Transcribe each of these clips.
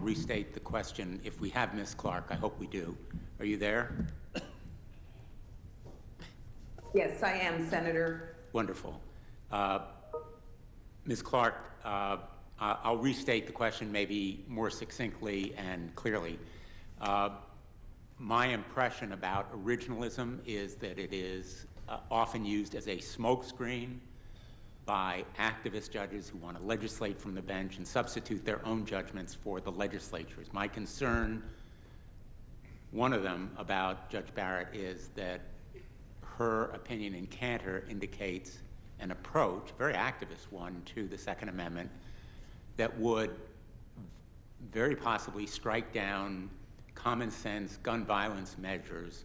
I'll restate the question. If we have Ms. Clarke, I hope we do. Are you there? Yes, I am, Senator. Wonderful. Ms. Clarke, I'll restate the question maybe more succinctly and clearly. My impression about originalism is that it is often used as a smokescreen by activist judges who want to legislate from the bench and substitute their own judgments for the legislatures. My concern, one of them about Judge Barrett, is that her opinion in Cantor indicates an approach, a very activist one, to the Second Amendment that would very possibly strike down common sense gun violence measures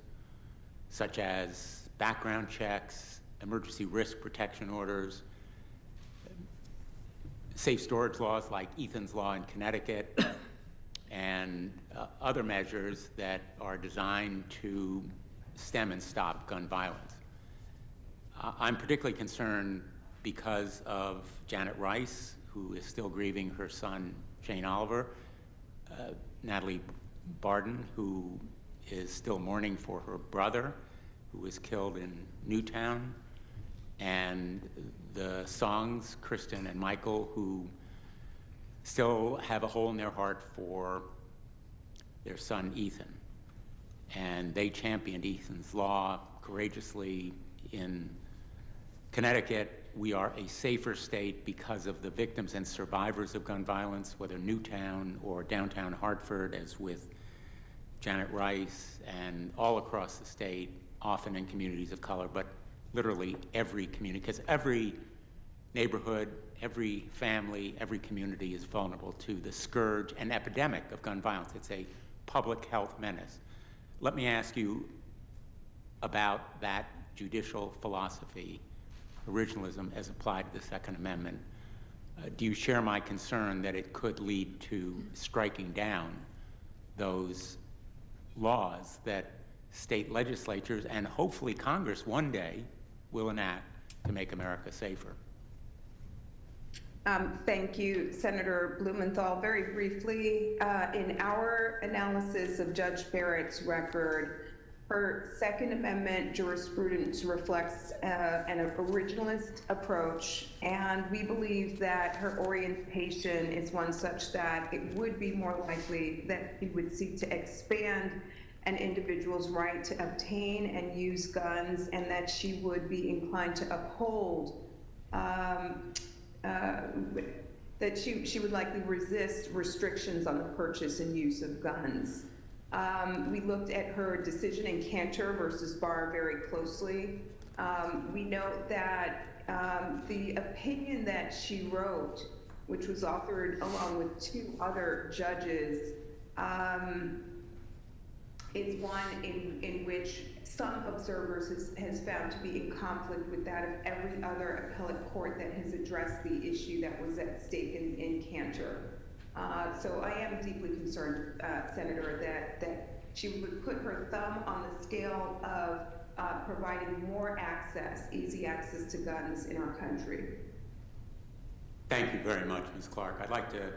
such as background checks, emergency risk protection orders, safe storage laws like Ethan's Law in Connecticut, and other measures that are designed to stem and stop gun violence. I'm particularly concerned because of Janet Rice, who is still grieving her son, Shane Oliver, Natalie Barden, who is still mourning for her brother, who was killed in Newtown, and the Songs, Kristen and Michael, who still have a hole in their heart for their son, Ethan. And they championed Ethan's Law courageously in Connecticut. We are a safer state because of the victims and survivors of gun violence, whether Newtown or downtown Hartford, as with Janet Rice, and all across the state, often in communities of color, but literally every community, because every neighborhood, every family, every community is vulnerable to the scourge and epidemic of gun violence. It's a public health menace. Let me ask you about that judicial philosophy, originalism as applied to the Second Amendment. Do you share my concern that it could lead to striking down those laws that state legislatures and hopefully Congress one day will enact to make America safer? Thank you, Senator Blumenthal. Very briefly, in our analysis of Judge Barrett's record, her Second Amendment jurisprudence reflects an originalist approach, and we believe that her orientation is one such that it would be more likely that it would seek to expand an individual's right to obtain and use guns, and that she would be inclined to uphold that she would likely resist restrictions on the purchase and use of guns. We looked at her decision in Cantor versus Barr very closely. We note that the opinion that she wrote, which was authored along with two other judges, is one in which some observers has found to be in conflict with that of every other appellate court that has addressed the issue that was at stake in Cantor. So I am deeply concerned, Senator, that she would put her thumb on the scale of providing more access, easy access to guns in our country. Thank you very much, Ms. Clarke. I'd like to